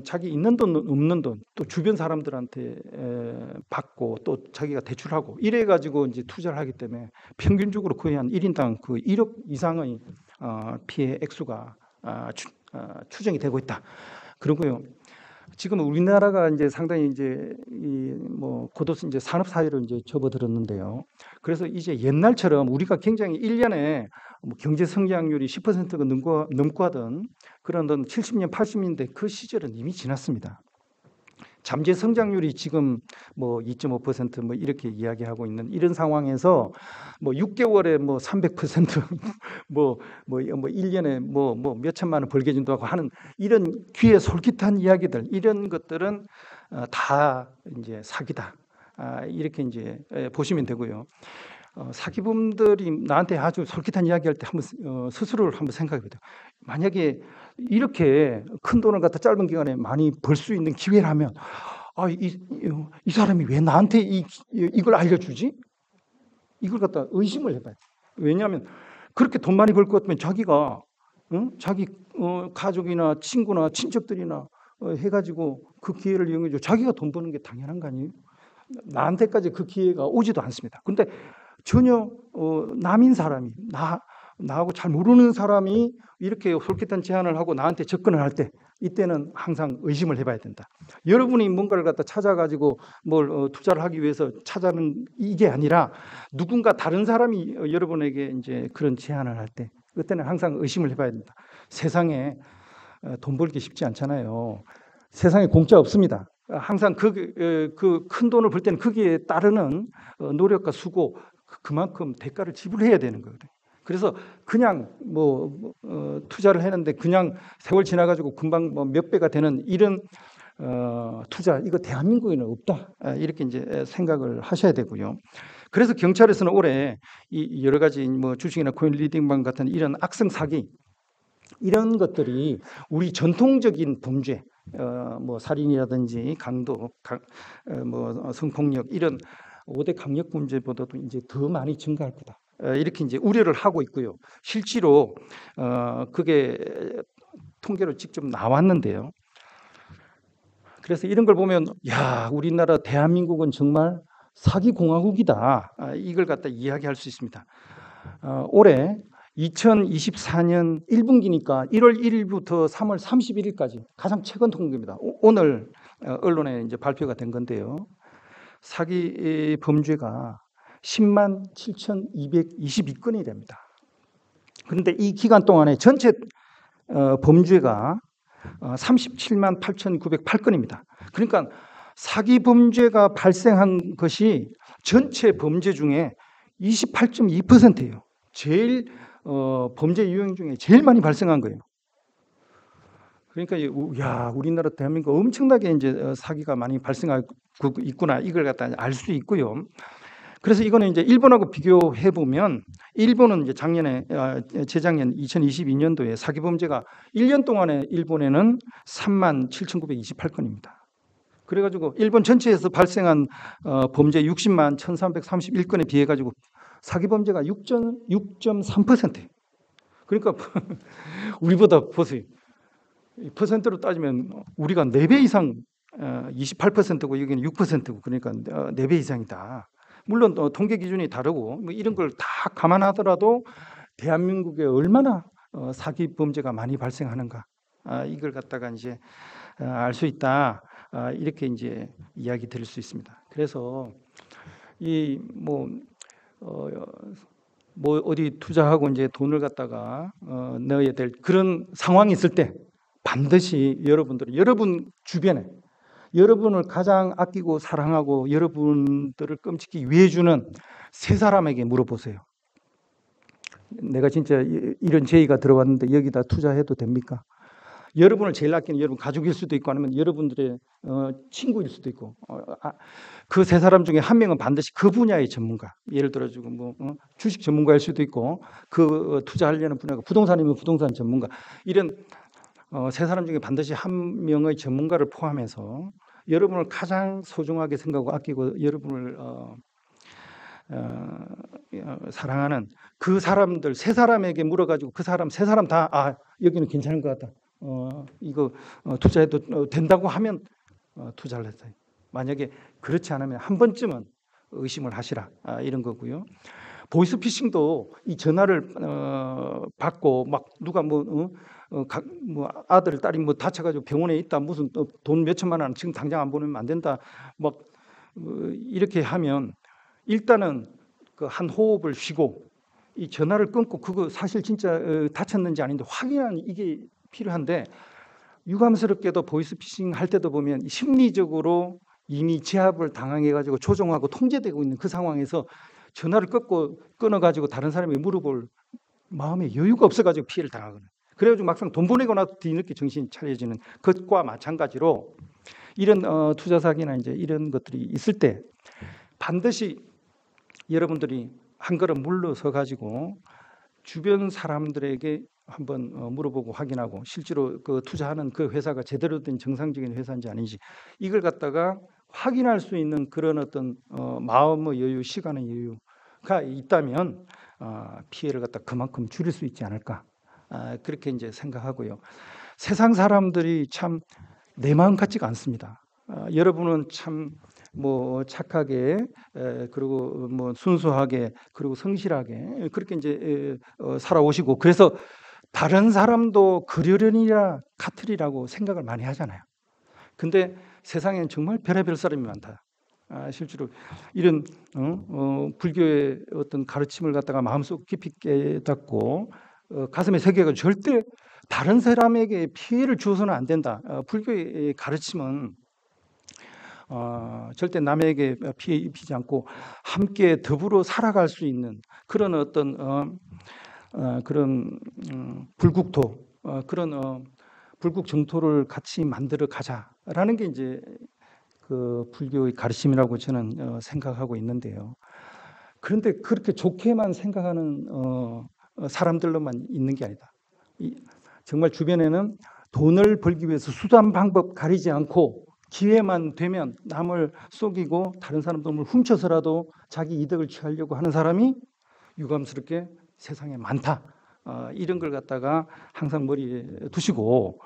자기 있는 돈 없는 돈 또 주변 사람들한테 받고 또 자기가 대출하고 이래가지고 이제 투자를 하기 때문에 평균적으로 거의 한 1인당 그 1억 이상의 피해 액수가 추정이 되고 있다. 그리고요. 지금 우리나라가 이제 상당히 이제 뭐 고도 이제 산업 사회로 이제 접어들었는데요. 그래서 이제 옛날처럼 우리가 굉장히 1년에 뭐 경제 성장률이 10%가 넘고 하던 그런 70년, 80년대 그 시절은 이미 지났습니다. 잠재 성장률이 지금 뭐 2.5% 이렇게 이야기하고 있는 이런 상황에서 뭐 6개월에 뭐 300% 뭐 1년에 뭐 몇천만 원 벌게 준다고 하는 이런 귀에 솔깃한 이야기들 이런 것들은 다 이제 사기다. 이렇게 이제 보시면 되고요. 사기범들이 나한테 아주 솔깃한 이야기할 때 한번 스스로를 한번 생각해 보세요. 만약에 이렇게 큰 돈을 갖다 짧은 기간에 많이 벌 수 있는 기회라면 이 사람이 왜 나한테 이걸 알려주지? 이걸 갖다 의심을 해봐요. 왜냐하면 그렇게 돈 많이 벌 것 같으면 자기가 자기 가족이나 친구나 친척들이나 해가지고 그 기회를 이용해줘 자기가 돈 버는 게 당연한 거 아니에요? 나한테까지 그 기회가 오지도 않습니다. 근데 전혀 남인 사람이 나하고 잘 모르는 사람이 이렇게 솔깃한 제안을 하고 나한테 접근을 할 때 이때는 항상 의심을 해봐야 된다. 여러분이 뭔가를 갖다 찾아가지고 뭘 투자를 하기 위해서 찾아는 이게 아니라 누군가 다른 사람이 여러분에게 이제 그런 제안을 할 때 그때는 항상 의심을 해봐야 된다. 세상에 돈 벌기 쉽지 않잖아요. 세상에 공짜 없습니다. 항상 그 큰 돈을 벌 때는 거기에 따르는 노력과 수고 그만큼 대가를 지불해야 되는 거거든요. 그래서 그냥 투자를 했는데 그냥 세월 지나가지고 금방 몇 배가 되는 이런 투자 이거 대한민국에는 없다 이렇게 이제 생각을 하셔야 되고요. 그래서 경찰에서는 올해 이 여러 가지 주식이나 코인 리딩방 같은 이런 악성 사기 이런 것들이 우리 전통적인 범죄 살인이라든지 강도, 성폭력 이런 5대 강력 범죄보다도 이제 더 많이 증가할 거다. 이렇게 이제 우려를 하고 있고요. 실제로 그게 통계로 직접 나왔는데요. 그래서 이런 걸 보면 야, 우리나라 대한민국은 정말 사기 공화국이다. 이걸 갖다 이야기할 수 있습니다. 올해 2024년 1분기니까 1월 1일부터 3월 31일까지 가장 최근 통계입니다. 오늘 언론에 이제 발표가 된 건데요. 사기 범죄가 10만 7,222건이 됩니다. 그런데 이 기간 동안에 전체 범죄가 37만 8,908건입니다. 그러니까 사기 범죄가 발생한 것이 전체 범죄 중에 28.2%예요. 제일 범죄 유형 중에 제일 많이 발생한 거예요. 그러니까 야, 우리나라 대한민국 엄청나게 이제 사기가 많이 발생하고 있구나 이걸 갖다 알 수 있고요. 그래서 이거는 이제 일본하고 비교해 보면 일본은 이제 재작년 2022년도에 사기 범죄가 1년 동안에 일본에는 3만 7,928건입니다. 그래가지고 일본 전체에서 발생한 범죄 60만 1,331건에 비해 가지고 사기 범죄가 6.3%. 그러니까 우리보다 보세요. 퍼센트로 따지면 우리가 4배 이상 28%고 여기는 6%고 그러니까 4배 이상이다. 물론 통계 기준이 다르고 이런 걸 다 감안하더라도 대한민국에 얼마나 사기 범죄가 많이 발생하는가 이걸 갖다가 이제 알 수 있다. 이렇게 이제 이야기 드릴 수 있습니다. 그래서 어디 투자하고 이제 돈을 갖다가 넣어야 될 그런 상황이 있을 때 반드시 여러분 주변에 여러분을 가장 아끼고 사랑하고 여러분들을 끔찍히 위해주는 세 사람에게 물어보세요. 내가 진짜 이런 제의가 들어왔는데 여기다 투자해도 됩니까? 여러분을 제일 아끼는 여러분 가족일 수도 있고 아니면 여러분들의 친구일 수도 있고 그 세 사람 중에 한 명은 반드시 그 분야의 전문가. 예를 들어주고 주식 전문가일 수도 있고 그 투자하려는 분야가 부동산이면 부동산 전문가. 이런 세 사람 중에 반드시 한 명의 전문가를 포함해서 여러분을 가장 소중하게 생각하고 아끼고 여러분을 사랑하는 그 사람들 세 사람에게 물어가지고 그 사람 세 사람 다 여기는 괜찮은 것 같다. 이거 투자해도 된다고 하면 투자를 했어요. 만약에 그렇지 않으면 한 번쯤은 의심을 하시라 이런 거고요. 보이스피싱도 이 전화를 받고 막 누가 아들 딸이 다쳐가지고 병원에 있다 무슨 돈 몇천만 원 지금 당장 안 보내면 안 된다 막 이렇게 하면 일단은 그 한 호흡을 쉬고 이 전화를 끊고 그거 사실 진짜 다쳤는지 아닌지 확인하는 이게 필요한데 유감스럽게도 보이스피싱 할 때도 보면 심리적으로 이미 제압을 당해가지고 조종하고 통제되고 있는 그 상황에서 전화를 끊어가지고 다른 사람이 물어볼 마음의 여유가 없어가지고 피해를 당하거든요. 그래가지고 막상 돈 보내고 나서 뒤늦게 정신이 차려지는 것과 마찬가지로 이런 투자 사기나 이제 이런 것들이 있을 때 반드시 여러분들이 한 걸음 물러서 가지고 주변 사람들에게 한번 물어보고 확인하고 실제로 그 투자하는 그 회사가 제대로 된 정상적인 회사인지 아닌지 이걸 갖다가 확인할 수 있는 그런 어떤 마음의 여유, 시간의 여유가 있다면 피해를 갖다 그만큼 줄일 수 있지 않을까 그렇게 이제 생각하고요. 세상 사람들이 참 내 마음 같지가 않습니다. 여러분은 참 착하게 그리고 순수하게 그리고 성실하게 그렇게 이제 살아오시고 그래서 다른 사람도 그러려니라 같으리라고 생각을 많이 하잖아요. 근데 세상엔 정말 별의별 사람이 많다. 실제로 이런 불교의 어떤 가르침을 갖다가 마음속 깊이 깨닫고 가슴에 새겨가 절대 다른 사람에게 피해를 주어서는 안 된다. 불교의 가르침은 절대 남에게 피해 입히지 않고 함께 더불어 살아갈 수 있는 그런 어떤 그런 불국토, 그런 불국 정토를 같이 만들어 가자라는 게 이제 그 불교의 가르침이라고 저는 생각하고 있는데요. 그런데 그렇게 좋게만 생각하는 사람들로만 있는 게 아니다. 정말 주변에는 돈을 벌기 위해서 수단 방법 가리지 않고 기회만 되면 남을 속이고 다른 사람 돈을 훔쳐서라도 자기 이득을 취하려고 하는 사람이 유감스럽게 세상에 많다. 이런 걸 갖다가 항상 머리에 두시고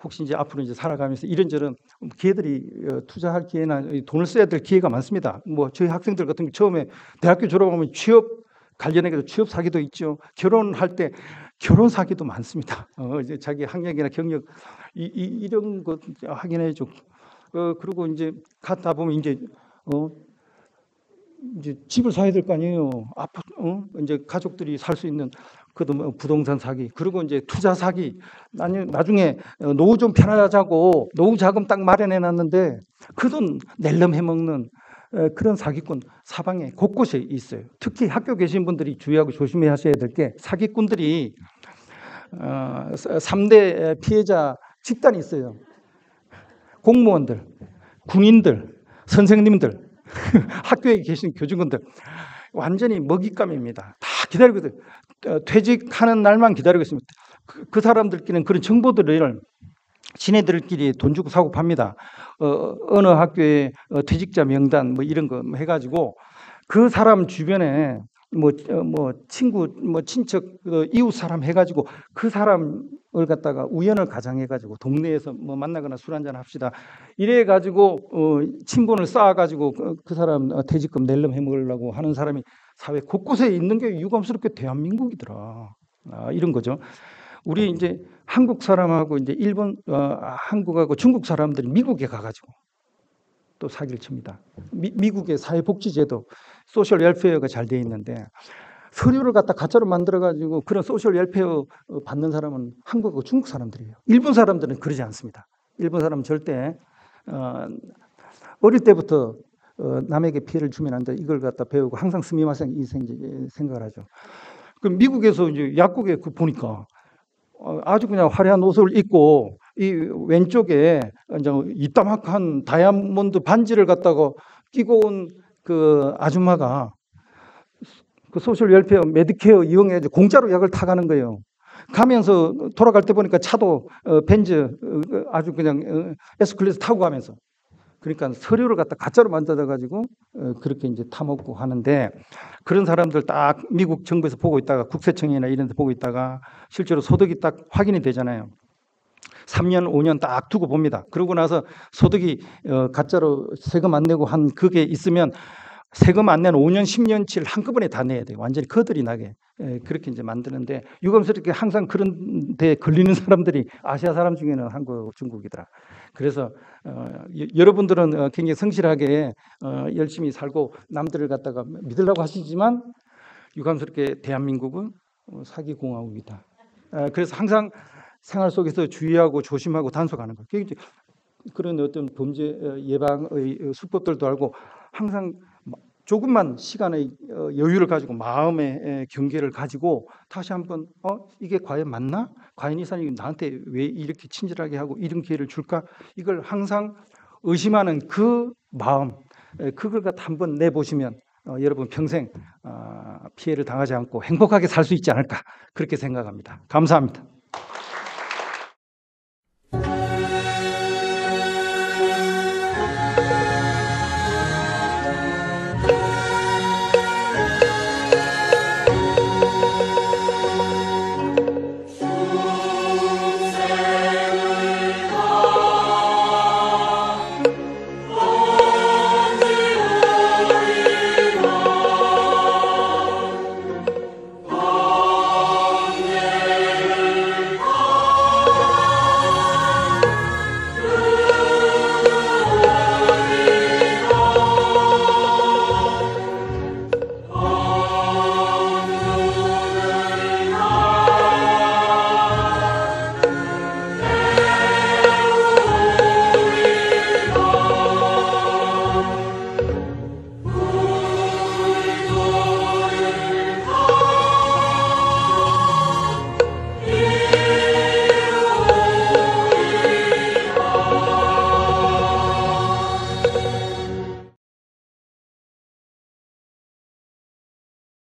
혹시 이제 앞으로 이제 살아가면서 이런저런 기회들이 투자할 기회나 돈을 써야 될 기회가 많습니다. 뭐 저희 학생들 같은 경우 처음에 대학교 졸업하면 취업 관련해서 취업 사기도 있죠. 결혼할 때 결혼 사기도 많습니다. 이제 자기 학력이나 경력 이런 것 확인해줘. 그리고 이제 갔다 보면 이제 집을 사야 될 거 아니에요. 이제 가족들이 살 수 있는 그도 뭐 부동산 사기, 그리고 이제 투자 사기. 나중에 노후 좀 편하자고 노후 자금 딱 마련해 놨는데 그 돈 낼름 해먹는 그런 사기꾼 사방에 곳곳에 있어요. 특히 학교 계신 분들이 주의하고 조심해야 하셔야 될 게 사기꾼들이 3대 피해자 집단이 있어요. 공무원들, 군인들, 선생님들, 학교에 계신 교직원들 완전히 먹잇감입니다. 다 기다리고 있어요. 퇴직하는 날만 기다리고 있습니다. 그 사람들끼리는 그런 정보들을 지네들끼리 돈 주고 사고 팝니다. 어느 학교에 퇴직자 명단 뭐 이런 거 해가지고 그 사람 주변에 뭐 친구, 뭐 친척, 이웃 사람 해가지고 그 사람을 갖다가 우연을 가장해가지고 동네에서 뭐 만나거나 술 한잔 합시다. 이래가지고 친분을 쌓아가지고 그 사람 퇴직금 낼름 해먹으려고 하는 사람이 사회 곳곳에 있는 게 유감스럽게 대한민국이더라. 이런 거죠. 우리 이제 한국 사람하고 이제 일본, 한국하고 중국 사람들이 미국에 가가지고 또 사기를 칩니다. 미국의 사회복지제도, 소셜 웰페어가 잘 돼 있는데 서류를 갖다 가짜로 만들어가지고 그런 소셜 웰페어 받는 사람은 한국하고 중국 사람들이에요. 일본 사람들은 그러지 않습니다. 일본 사람은 절대 어릴 때부터 남에게 피해를 주면 안 돼. 이걸 갖다 배우고 항상 스미마셍 이 생각을 하죠. 그럼 미국에서 이제 약국에 보니까 아주 그냥 화려한 옷을 입고 이 왼쪽에 이제 이따막한 다이아몬드 반지를 갖다가 끼고 온 그 아줌마가 그 소셜 웰페어 메디케어 이용해 공짜로 약을 타가는 거예요. 가면서 돌아갈 때 보니까 차도 벤츠 아주 그냥 에스클레이터 타고 가면서, 그러니까 서류를 갖다 가짜로 만들어 가지고 그렇게 이제 타먹고 하는데, 그런 사람들 딱 미국 정부에서 보고 있다가 국세청이나 이런 데 보고 있다가 실제로 소득이 딱 확인이 되잖아요. 3년, 5년 딱 두고 봅니다. 그러고 나서 소득이 가짜로 세금 안 내고 한 그게 있으면 세금 안 낸 5년, 10년치를 한꺼번에 다 내야 돼요. 완전히 거들이 나게. 그렇게 이제 만드는데 유감스럽게 항상 그런 데 걸리는 사람들이 아시아 사람 중에는 한국, 중국이더라. 그래서 여러분들은 굉장히 성실하게 열심히 살고 남들을 갖다가 믿으려고 하시지만 유감스럽게 대한민국은 사기공화국이다. 그래서 항상 생활 속에서 주의하고 조심하고 단속하는 거예요. 그런 어떤 범죄 예방의 수법들도 알고 항상 조금만 시간의 여유를 가지고 마음의 경계를 가지고 다시 한번 이게 과연 맞나? 과연 이 사람이 나한테 왜 이렇게 친절하게 하고 이런 기회를 줄까? 이걸 항상 의심하는 그 마음, 그걸 갖다 한번 내보시면 여러분 평생 피해를 당하지 않고 행복하게 살 수 있지 않을까, 그렇게 생각합니다. 감사합니다.